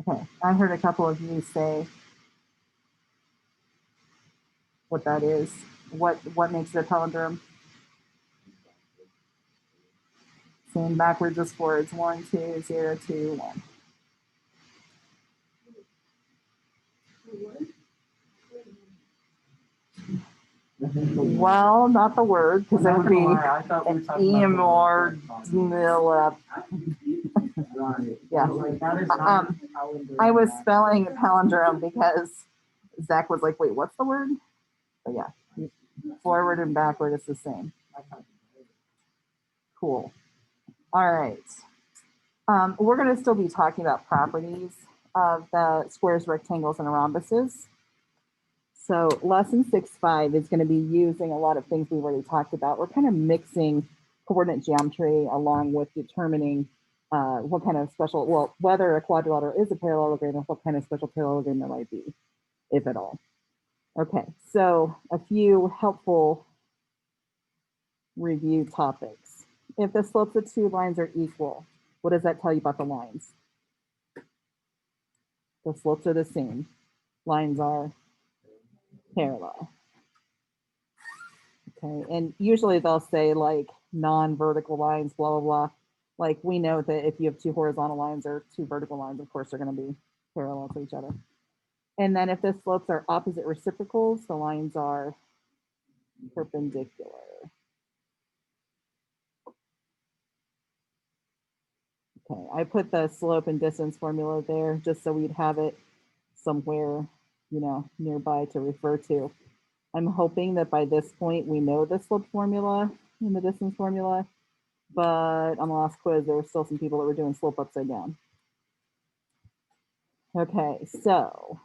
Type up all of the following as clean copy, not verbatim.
Okay, I heard a couple of you say what that is. What makes it a palindrome? Same backwards as forwards. 1, 2, 0, 2, 1. Well, not the word, because it would be EMR. Yeah. I was spelling palindrome because Zach was like, wait, what's the word? But yeah, forward and backward is the same. Cool. All right. We're going to still be talking about properties of the squares, rectangles, and rhombuses. So lesson 6.5 is going to be using a lot of things we've already talked about. We're kind of mixing coordinate geometry along with determining what kind of special, well, whether a quadrilateral is a parallelogram and what kind of special parallelogram there might be, if at all. Okay, so a few helpful review topics. If the slopes of two lines are equal, what does that tell you about the lines? The slopes are the same. Lines are parallel. Okay, and usually they'll say like non-vertical lines, blah, blah, blah. Like we know that if you have two horizontal lines or two vertical lines, of course, they're going to be parallel to each other. And then if the slopes are opposite reciprocals, the lines are perpendicular. Okay, I put the slope and distance formula there just so we'd have it somewhere, you know, nearby to refer to. I'm hoping that by this point we know the slope formula and the distance formula, but on the last quiz, there were still some people that were doing slope upside down. Okay, so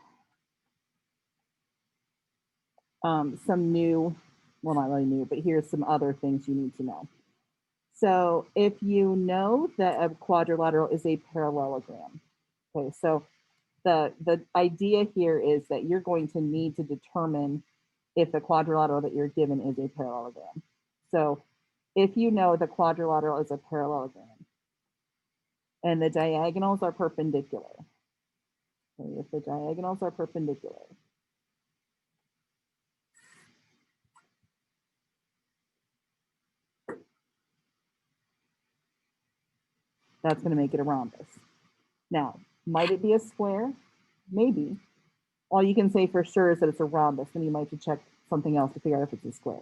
some new, well, not really new, but here's some other things you need to know. So if you know that a quadrilateral is a parallelogram, okay, so the idea here is that you're going to need to determine if the quadrilateral that you're given is a parallelogram. So if you know the quadrilateral is a parallelogram and the diagonals are perpendicular, okay, if the diagonals are perpendicular, that's going to make it a rhombus. Now, might it be a square? Maybe. All you can say for sure is that it's a rhombus, then you might have to check something else to figure out if it's a square.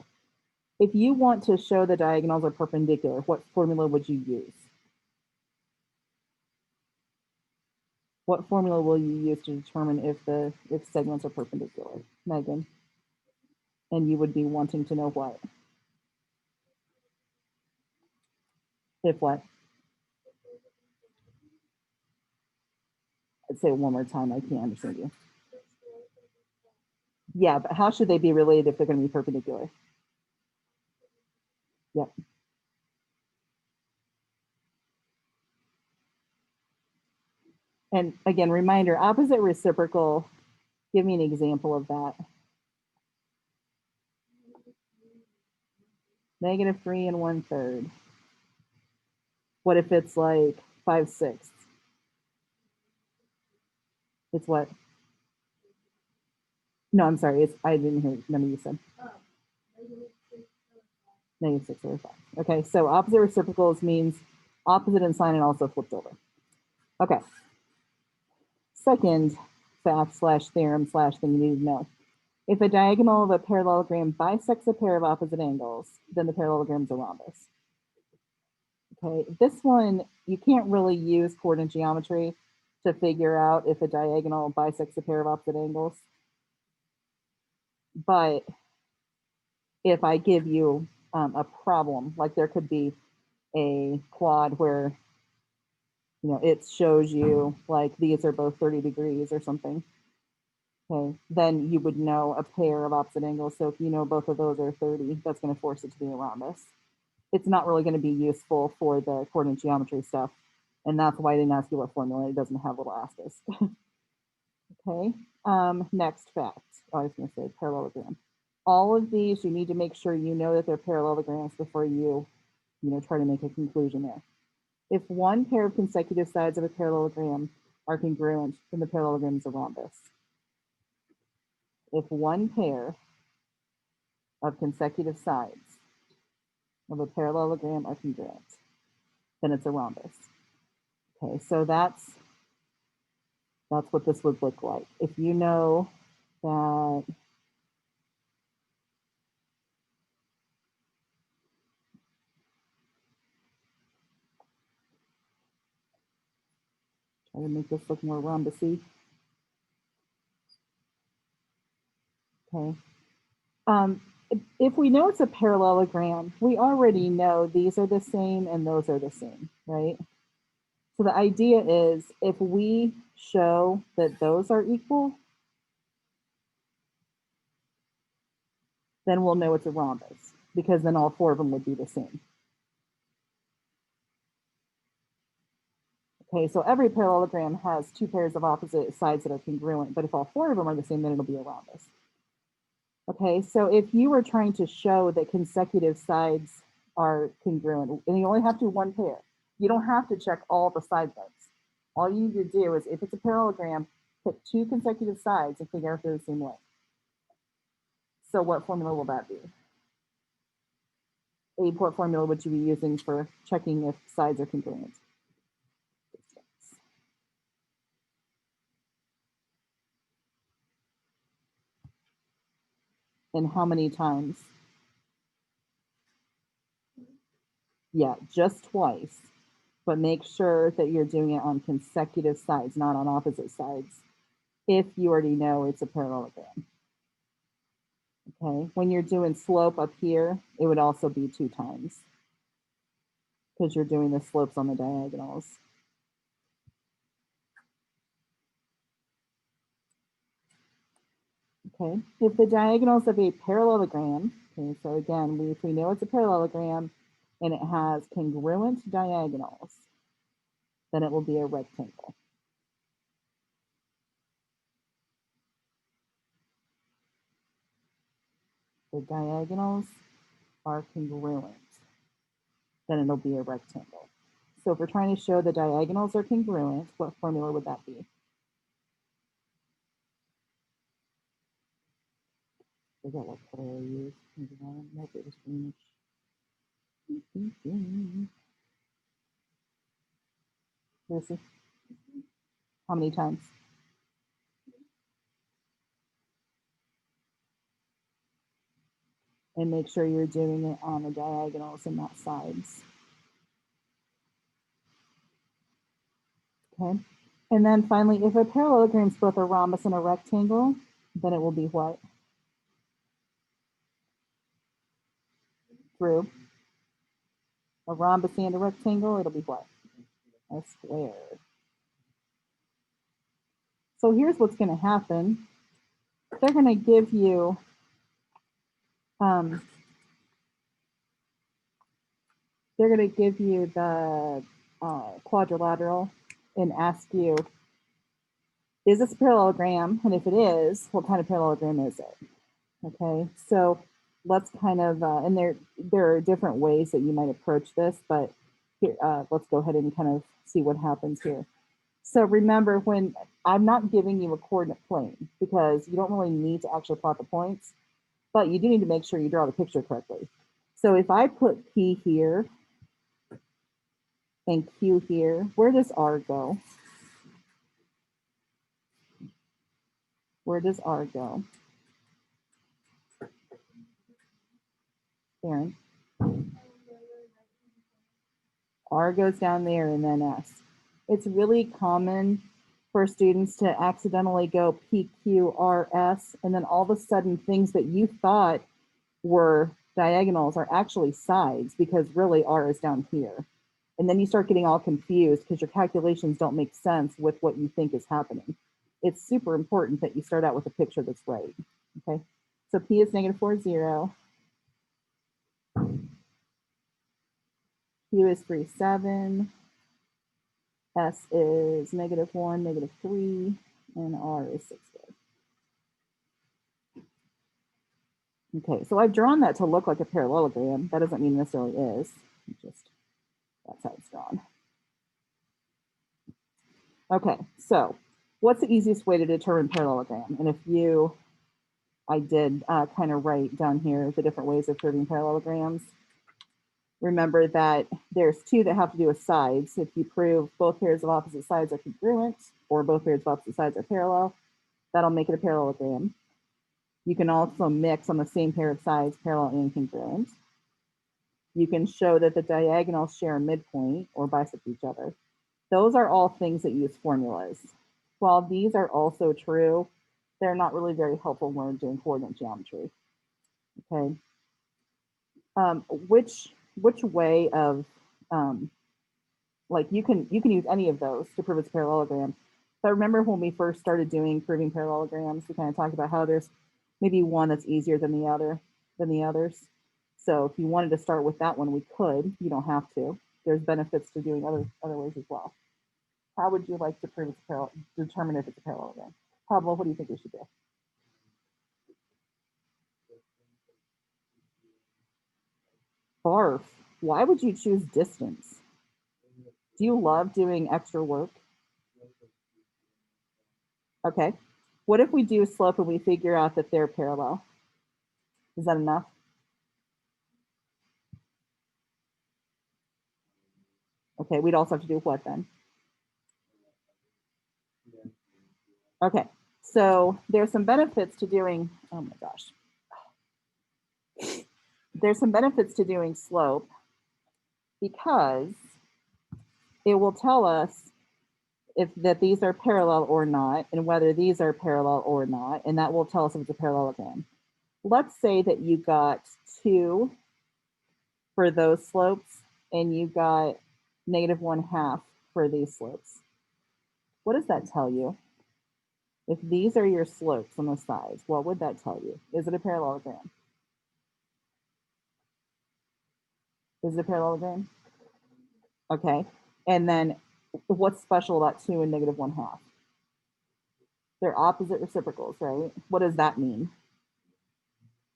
If you want to show the diagonals are perpendicular, what formula would you use? What formula will you use to determine if segments are perpendicular, Megan? And you would be wanting to know what? If what? I'd say it one more time, I can't understand you. Yeah, but how should they be related if they're going to be perpendicular? Yep. And again, reminder, opposite reciprocal, give me an example of that. -3 1/3. What if it's like 5/6? It's what? No, I'm sorry. It's I didn't hear none of you said. -6/5. Okay, so opposite reciprocals means opposite in sign and also flipped over. Okay. Second fact / theorem / thing you need to know. If a diagonal of a parallelogram bisects a pair of opposite angles, then the parallelogram is a rhombus. Okay, this one, you can't really use coordinate geometry to figure out if a diagonal bisects a pair of opposite angles. But if I give you a problem, like there could be a quad where, you know, it shows you like these are both 30 degrees or something. Okay, then you would know a pair of opposite angles. So if you know both of those are 30, that's going to force it to be a rhombus. It's not really going to be useful for the coordinate geometry stuff. And that's why I didn't ask you what formula. It doesn't have little asterisk. Okay, next fact. I was going to say parallelogram. All of these, you need to make sure you know that they're parallelograms before you try to make a conclusion there. If one pair of consecutive sides of a parallelogram are congruent, then the parallelogram is a rhombus. If one pair of consecutive sides of a parallelogram are congruent, then it's a rhombus. Okay, so that's what this would look like. If you know that try to make this look more rhombusy. Okay. If we know it's a parallelogram, we already know these are the same and those are the same, right? So the idea is if we show that those are equal, then we'll know it's a rhombus because then all four of them would be the same. Okay, so every parallelogram has two pairs of opposite sides that are congruent, but if all four of them are the same, then it'll be a rhombus. Okay, so if you were trying to show that consecutive sides are congruent, and you only have to do one pair, you don't have to check all the side lengths. All you need to do is, if it's a parallelogram, pick two consecutive sides and figure out if they're the same length. So what formula will that be? Abe, what formula would you be using for checking if sides are congruent? And how many times? Yeah, just twice, but make sure that you're doing it on consecutive sides, not on opposite sides, if you already know it's a parallelogram. Okay, when you're doing slope up here, it would also be 2 times because you're doing the slopes on the diagonals. Okay, if the diagonals of a parallelogram, okay, so again, if we know it's a parallelogram and it has congruent diagonals, then it will be a rectangle. The diagonals are congruent, then it'll be a rectangle. So if we're trying to show the diagonals are congruent, what formula would that be? I forget what color I used. Nope, it was greenish. Lucy, how many times? And make sure you're doing it on the diagonals and not sides. Okay. And then finally, if a parallelogram is both a rhombus and a rectangle, then it will be what? Through a rhombus and a rectangle, it'll be what? A square. So here's what's going to happen. They're going to give you the quadrilateral and ask you, is this a parallelogram? And if it is, what kind of parallelogram is it? Okay, so let's kind of, and there are different ways that you might approach this, but here, let's go ahead and kind of see what happens here. So remember, when I'm not giving you a coordinate plane because you don't really need to actually plot the points, but you do need to make sure you draw the picture correctly. So if I put P here and Q here, where does R go? Where does R go? Aaron? R goes down there and then S. It's really common for students to accidentally go PQRS, and then all of a sudden things that you thought were diagonals are actually sides because really R is down here. And then you start getting all confused because your calculations don't make sense with what you think is happening. It's super important that you start out with a picture that's right, okay? So P is -4, 0. Q is 3, 7. S is -1, -3, and R is 6. Okay, so I've drawn that to look like a parallelogram. That doesn't mean it necessarily is. Just that's how it's drawn. Okay, so what's the easiest way to determine parallelogram? And if you, I did kind of write down here the different ways of proving parallelograms. Remember that there's two that have to do with sides. If you prove both pairs of opposite sides are congruent, or both pairs of opposite sides are parallel, that'll make it a parallelogram. You can also mix on the same pair of sides, parallel and congruent. You can show that the diagonals share a midpoint or bisect each other. Those are all things that use formulas. While these are also true, they're not really very helpful when we're doing coordinate geometry. Okay. Which way of like you can use any of those to prove it's a parallelogram. But remember when we first started proving parallelograms, we kind of talked about how there's maybe one that's easier than the others. So if you wanted to start with that one, we could. You don't have to. There's benefits to doing other ways as well. How would you like to prove it's determine if it's a parallelogram? Pablo, what do you think we should do? Barf. Why would you choose distance? Do you love doing extra work? Okay. What if we do slope and we figure out that they're parallel? Is that enough? Okay, we'd also have to do what then? Okay, so there's some benefits to doing, oh my gosh. There's some benefits to doing slope because it will tell us if that these are parallel or not, and whether these are parallel or not, and that will tell us if it's a parallelogram. Let's say that you got 2 for those slopes, and you got -1/2 for these slopes. What does that tell you? If these are your slopes on the sides, what would that tell you? Is it a parallelogram? Is it a parallelogram? Okay. And then what's special about 2 and -1/2? They're opposite reciprocals, right? What does that mean?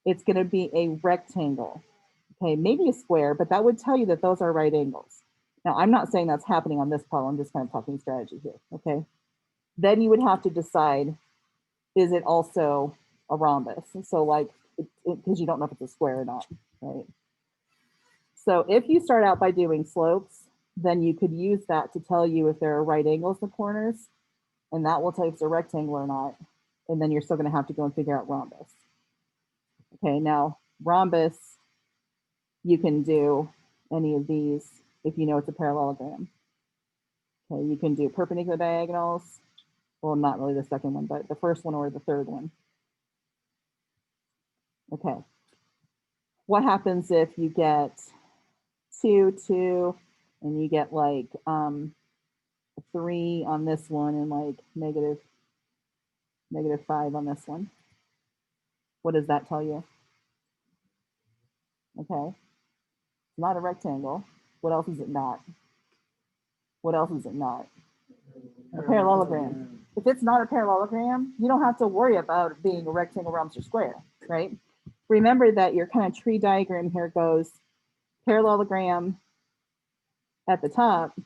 It's going to be a rectangle. Okay, maybe a square, but that would tell you that those are right angles. Now, I'm not saying that's happening on this problem. I'm just kind of talking strategy here, okay? Then you would have to decide, is it also a rhombus? So like, because you don't know if it's a square or not, right? So if you start out by doing slopes, then you could use that to tell you if there are right angles in the corners, and that will tell you if it's a rectangle or not. And then you're still going to have to go and figure out rhombus. Okay, now rhombus, you can do any of these if you know it's a parallelogram. Okay, you can do perpendicular diagonals. Well, not really the second one, but the first one or the third one. Okay. What happens if you get 2, 2, and you get like 3 on this one and like -5 on this one? What does that tell you? Okay. It's not a rectangle. What else is it not? What else is it not? A parallelogram. If it's not a parallelogram, you don't have to worry about it being a rectangle, rhombus, or square, right? Remember that your kind of tree diagram here goes parallelogram at the top,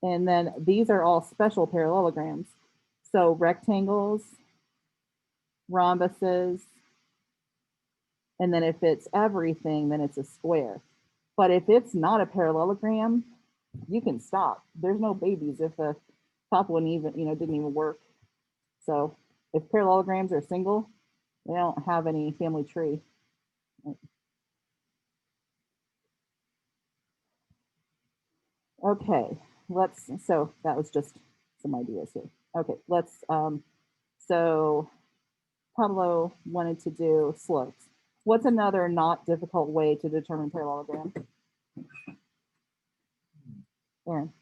and then these are all special parallelograms. So rectangles, rhombuses, and then if it's everything, then it's a square. But if it's not a parallelogram, you can stop. There's no babies if the top one even, didn't even work. So if parallelograms are single, they don't have any family tree. Okay, so that was just some ideas here. Okay, so Pablo wanted to do slopes. What's another not difficult way to determine parallelogram? Aaron?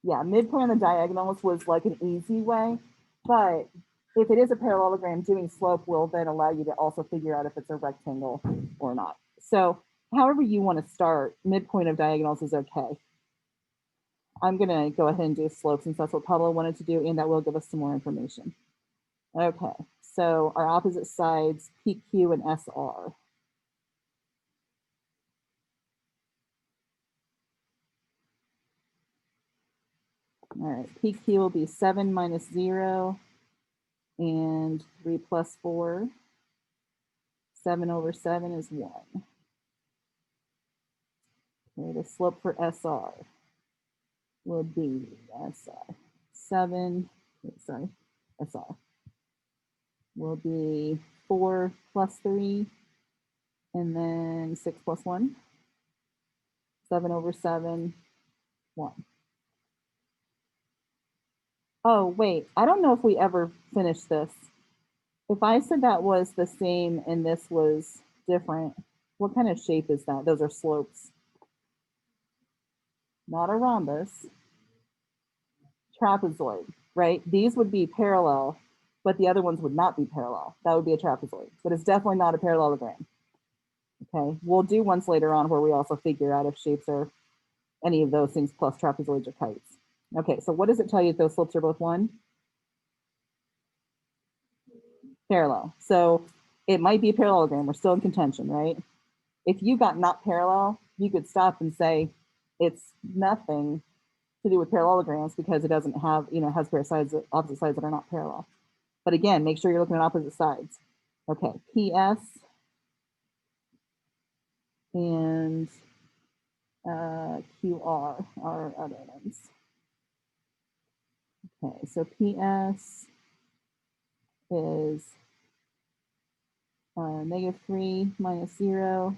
Yeah, midpoint on the diagonals was like an easy way, but if it is a parallelogram, doing slope will then allow you to also figure out if it's a rectangle or not. So however you want to start, midpoint of diagonals is okay. I'm going to go ahead and do slopes since that's what Pablo wanted to do, and that will give us some more information. Okay, so our opposite sides, PQ and SR. All right, PQ will be 7 minus 0 and 3 plus 4. 7 over 7 is 1. Okay, the slope for SR will be SR 7, sorry, SR will be 4 plus 3, and then 6 plus 1. 7 over 7, 1. Oh, wait, I don't know if we ever finished this. If I said that was the same and this was different, what kind of shape is that? Those are slopes. Not a rhombus. Trapezoid, right? These would be parallel, but the other ones would not be parallel. That would be a trapezoid, but it's definitely not a parallelogram. Okay, we'll do ones later on where we also figure out if shapes are any of those things plus trapezoids or kites. Okay, so what does it tell you if those slopes are both 1? Parallel. So it might be a parallelogram. We're still in contention, right? If you got not parallel, you could stop and say it's nothing to do with parallelograms because it doesn't have, has pair of sides, opposite sides that are not parallel. But again, make sure you're looking at opposite sides. Okay, PS and QR are other ones. Okay, so PS is -3 minus 0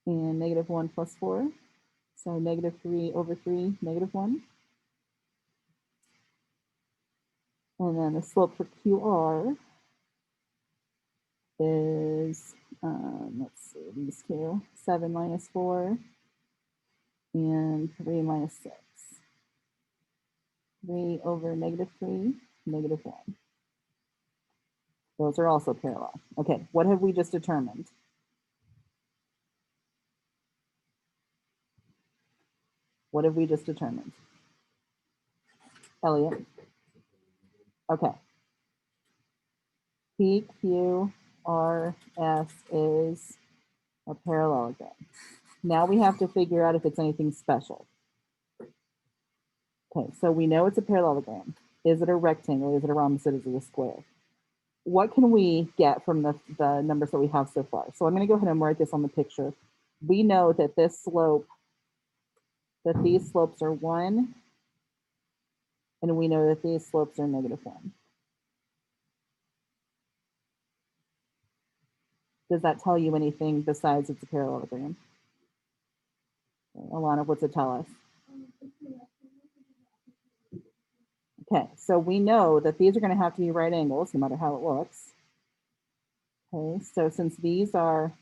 and -1 plus 4. So -3 over 3, -1. And then the slope for QR is, let's see, these two, 7 minus 4 and 3 minus 6. 3 over -3, -1. Those are also parallel. Okay, what have we just determined? What have we just determined? Elliot? Okay. PQRS is a parallelogram. Now we have to figure out if it's anything special. Okay, so we know it's a parallelogram. Is it a rectangle? Is it a rhombus? Is it a square? What can we get from the numbers that we have so far? So I'm going to go ahead and write this on the picture. We know that this slope, that these slopes are 1, and we know that these slopes are -1. Does that tell you anything besides it's a parallelogram? Okay, Alana, what's it tell us? Okay, so we know that these are going to have to be right angles no matter how it looks. Okay, so since these are,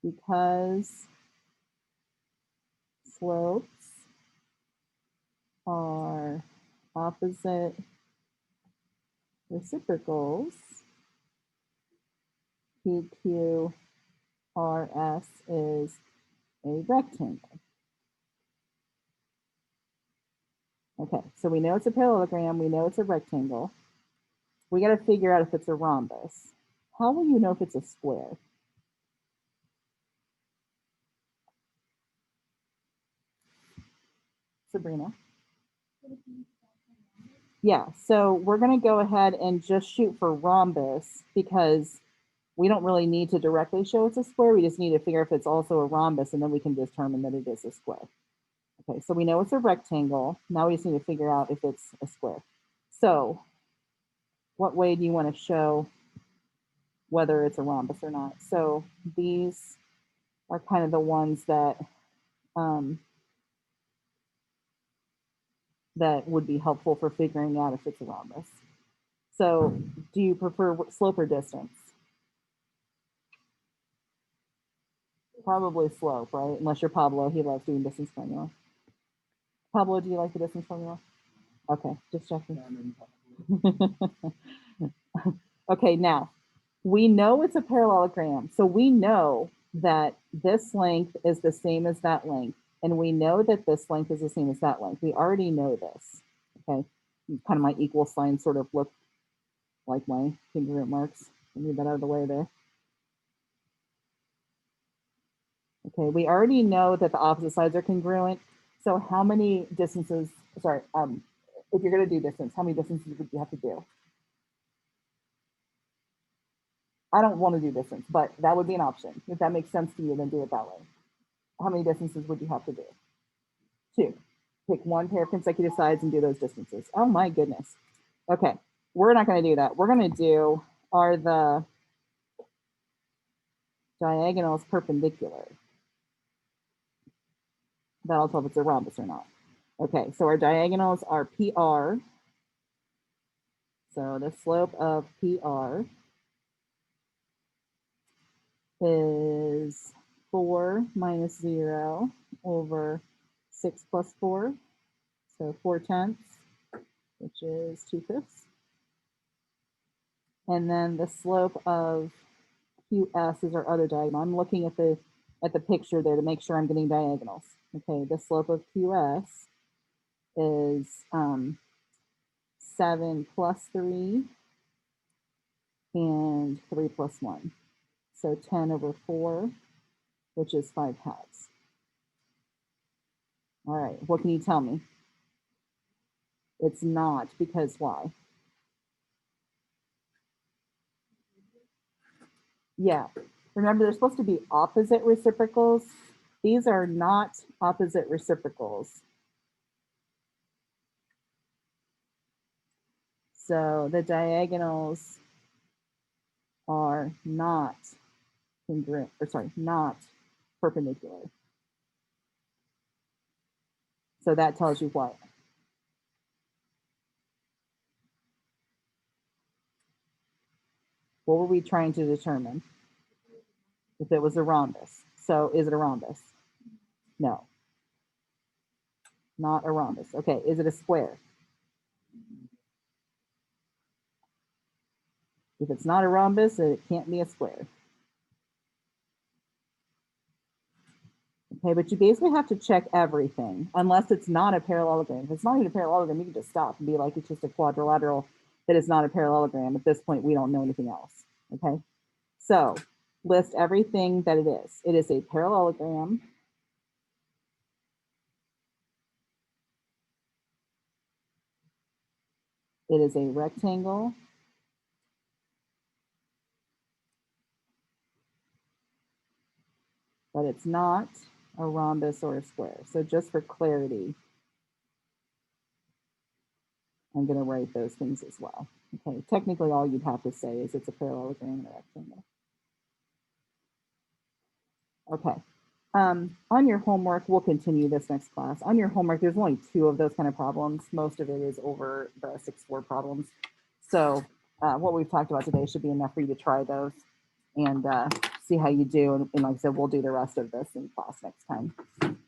because slopes are opposite reciprocals, PQRS is a rectangle. Okay, so we know it's a parallelogram, we know it's a rectangle. We got to figure out if it's a rhombus. How will you know if it's a square? Sabrina? Yeah, so we're going to go ahead and just shoot for rhombus because we don't really need to directly show it's a square. We just need to figure if it's also a rhombus, and then we can determine that it is a square. Okay, so we know it's a rectangle. Now we just need to figure out if it's a square. So what way do you want to show whether it's a rhombus or not? So these are kind of the ones that that would be helpful for figuring out if it's a rhombus. So do you prefer slope or distance? Probably slope, right? Unless you're Pablo, he loves doing distance formula. Pablo, do you like the distance formula? Okay, just checking. Okay, now we know it's a parallelogram. So we know that this length is the same as that length. And we know that this length is the same as that length. We already know this. Okay, kind of my equal sign sort of look like my congruent marks. Move that out of the way there. Okay, we already know that the opposite sides are congruent. So how many distances, sorry, if you're gonna do distance, how many distances would you have to do? I don't want to do distance, but that would be an option. If that makes sense to you, then do it that way. How many distances would you have to do? 2. Pick one pair of consecutive sides and do those distances. Oh my goodness. Okay, we're not going to do that. We're going to do, are the diagonals perpendicular? That'll tell if it's a rhombus or not. Okay, so our diagonals are PR. So the slope of PR is 4 minus 0 over 6 plus 4. So 4/10, which is 2/5. And then the slope of QS is our other diagonal. I'm looking at the picture there to make sure I'm getting diagonals. Okay, the slope of QS is 7 plus 3 and 3 plus 1. So 10 over 4, which is 5/2. All right, what can you tell me? It's not, because why? Yeah, remember they're supposed to be opposite reciprocals. These are not opposite reciprocals. So the diagonals are not congruent, or sorry, not perpendicular. So that tells you what? What were we trying to determine? If it was a rhombus. So is it a rhombus? No, not a rhombus. Okay, is it a square? If it's not a rhombus, it can't be a square. Okay, but you basically have to check everything unless it's not a parallelogram. If it's not even a parallelogram, you can just stop and be like, it's just a quadrilateral that is not a parallelogram. At this point, we don't know anything else. Okay, so list everything that it is. It is a parallelogram. It is a rectangle. But it's not a rhombus or a square. So just for clarity, I'm going to write those things as well. Okay, technically all you'd have to say is it's a parallelogram and a rectangle. Okay, on your homework, we'll continue this next class. On your homework, there's only 2 of those kind of problems. Most of it is over the 6-4 problems. So what we've talked about today should be enough for you to try those and see how you do. And like I said, we'll do the rest of this in class next time.